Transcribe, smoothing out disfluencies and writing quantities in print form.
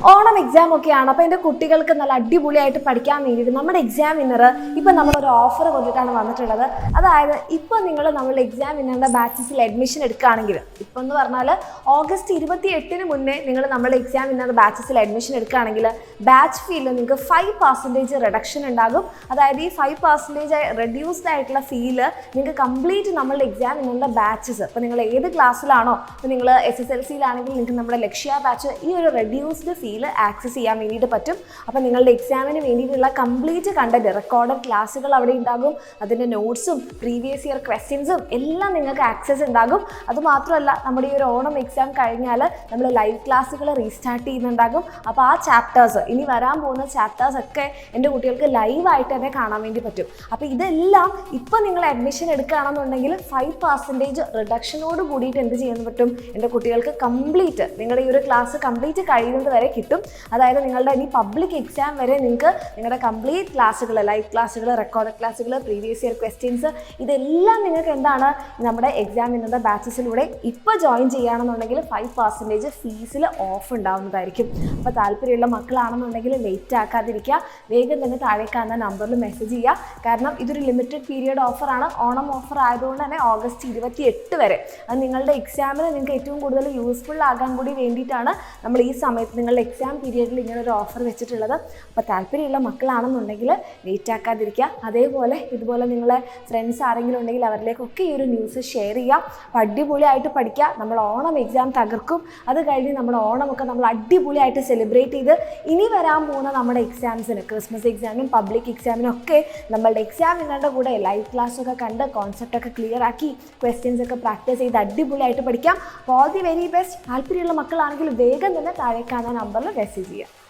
Onam exam ഒക്കെയാണ്. അപ്പോൾ എൻ്റെ കുട്ടികൾക്ക് നല്ല അടിപൊളിയായിട്ട് പഠിക്കാൻ വേണ്ടിയിട്ട് നമ്മുടെ എക്സാം വിന്നർ ഇപ്പം നമ്മളൊരു ഓഫർ കൊണ്ടിട്ടാണ് വന്നിട്ടുള്ളത്. അതായത് ഇപ്പോൾ നിങ്ങൾ നമ്മളുടെ എക്സാം വിന്നറിൻ്റെ ബാച്ചസിൽ അഡ്മിഷൻ എടുക്കുകയാണെങ്കിൽ, ഇപ്പം എന്ന് പറഞ്ഞാൽ ഓഗസ്റ്റ് 28 മുന്നേ നിങ്ങൾ നമ്മളുടെ എക്സാം വിന്നർ ബാച്ചസിൽ അഡ്മിഷൻ എടുക്കുകയാണെങ്കിൽ ബാച്ച് ഫീയിൽ നിങ്ങൾക്ക് 5% റിഡക്ഷൻ ഉണ്ടാകും. അതായത് ഈ 5% റെഡ്യൂസ്ഡ് ആയിട്ടുള്ള ഫീല് നിങ്ങൾക്ക് കംപ്ലീറ്റ് നമ്മളുടെ എക്സാം വിന്നറിൻ്റെ ബാച്ചസ്, ഇപ്പോൾ നിങ്ങൾ ഏത് ക്ലാസ്സിലാണോ, ഇപ്പോൾ നിങ്ങൾ SSLCയിലാണെങ്കിൽ നിങ്ങൾക്ക് നമ്മുടെ ലക്ഷ്യ ബാച്ച് ഈ ഒരു റെഡ്യൂസ്ഡ് ഫീല് ആക്സസ് ചെയ്യാൻ വേണ്ടിയിട്ട് പറ്റും. അപ്പോൾ നിങ്ങളുടെ എക്സാമിന് വേണ്ടിയിട്ടുള്ള കംപ്ലീറ്റ് കണ്ടന്റ് റെക്കോർഡഡ് ക്ലാസ്സുകൾ അവിടെ ഉണ്ടാകും. അതിൻ്റെ നോട്ട്സും പ്രീവിയസ് ഇയർ ക്വസ്റ്റ്യൻസും എല്ലാം നിങ്ങൾക്ക് ആക്സസ് ഉണ്ടാകും. അതുമാത്രമല്ല, നമ്മുടെ ഈ ഒരു ഓണം എക്സാം കഴിഞ്ഞാൽ നമ്മൾ ലൈവ് ക്ലാസ്സുകൾ റീസ്റ്റാർട്ട് ചെയ്യുന്നുണ്ടാകും. അപ്പോൾ ആ ചാപ്റ്റേഴ്സ്, ഇനി വരാൻ പോകുന്ന ചാപ്റ്റേഴ്സ് ഒക്കെ എൻ്റെ കുട്ടികൾക്ക് ലൈവായിട്ട് തന്നെ കാണാൻ വേണ്ടി പറ്റും. അപ്പോൾ ഇതെല്ലാം ഇപ്പോൾ നിങ്ങൾ അഡ്മിഷൻ എടുക്കുകയാണെന്നുണ്ടെങ്കിൽ 5% റിഡക്ഷനോട് കൂടിയിട്ട് എന്ത് ചെയ്യാൻ പറ്റും, എൻ്റെ കുട്ടികൾക്ക് കംപ്ലീറ്റ് നിങ്ങളുടെ ഈ ഒരു ക്ലാസ് കംപ്ലീറ്റ് കഴിയുന്നത് വരെ കിട്ടും. അതായത് നിങ്ങളുടെ ഇനി പബ്ലിക് എക്സാം വരെ നിങ്ങൾക്ക് നിങ്ങളുടെ കംപ്ലീറ്റ് ക്ലാസ്സുകൾ, ലൈവ് ക്ലാസ്സുകൾ, റെക്കോർഡ് ക്ലാസ്സുകൾ, പ്രീവിയസ് ഇയർ ക്വസ്റ്റ്യൻസ്, ഇതെല്ലാം നിങ്ങൾക്ക് എന്താണ് നമ്മുടെ എക്സാം വിന്നറിൻ്റെ ബാച്ചസിലൂടെ ഇപ്പോൾ ജോയിൻ ചെയ്യുകയാണെന്നുണ്ടെങ്കിൽ 5% ഫീസിൽ ഓഫ് ഉണ്ടാവുന്നതായിരിക്കും. അപ്പോൾ താല്പര്യമുള്ള മക്കളാണെന്നുണ്ടെങ്കിൽ ലേറ്റ് ആക്കാതിരിക്കുക, വേഗം തന്നെ താഴെ കാണുന്ന നമ്പറിൽ മെസ്സേജ് ചെയ്യുക. കാരണം ഇതൊരു ലിമിറ്റഡ് പീരിയഡ് ഓഫറാണ്. ഓണം ഓഫർ ആയതുകൊണ്ട് തന്നെ ഓഗസ്റ്റ് 28 വരെ. അത് നിങ്ങളുടെ എക്സാമിന് നിങ്ങൾക്ക് ഏറ്റവും കൂടുതൽ യൂസ്ഫുൾ ആകാൻ കൂടി വേണ്ടിയിട്ടാണ് നമ്മൾ ഈ സമയത്ത് നിങ്ങളുടെ എക്സാം പീരിയഡിൽ ഇങ്ങനെ ഒരു ഓഫർ വെച്ചിട്ടുള്ളത്. അപ്പോൾ താല്പര്യമുള്ള മക്കളാണെന്നുണ്ടെങ്കിൽ ലേറ്റ് ആക്കാതിരിക്കുക. അതേപോലെ ഇതുപോലെ നിങ്ങളെ ഫ്രണ്ട്സ് ആരെങ്കിലും ഉണ്ടെങ്കിൽ അവരിലേക്കൊക്കെ ഈ ഒരു ന്യൂസ് ഷെയർ ചെയ്യുക. അപ്പോൾ അടിപൊളിയായിട്ട് പഠിക്കുക. നമ്മൾ ഓണം എക്സാം തകർക്കും. അത് കഴിഞ്ഞ് നമ്മുടെ ഓണമൊക്കെ നമ്മൾ അടിപൊളിയായിട്ട് സെലിബ്രേറ്റ് ചെയ്ത് ഇനി വരാൻ പോകുന്ന നമ്മുടെ എക്സാംസിന്, ക്രിസ്മസ് എക്സാമിനും പബ്ലിക് എക്സാമിനും ഒക്കെ നമ്മളുടെ എക്സാം വിന്നറുടെ കൂടെ ലൈവ് ക്ലാസ്സൊക്കെ കണ്ട് കോൺസെപ്റ്റൊക്കെ ക്ലിയർ ആക്കി ക്വസ്റ്റ്യൻസ് ഒക്കെ പ്രാക്ടീസ് ചെയ്ത് അടിപൊളിയായിട്ട് പഠിക്കാം. അപ്പോൾ ഓൾ ദി വെരി ബെസ്റ്റ്. താല്പര്യമുള്ള മക്കളാണെങ്കിൽ വേഗം തന്നെ താഴെ കാണുന്ന നമ്പറിൽ മെസ്സേജ് ചെയ്യുക.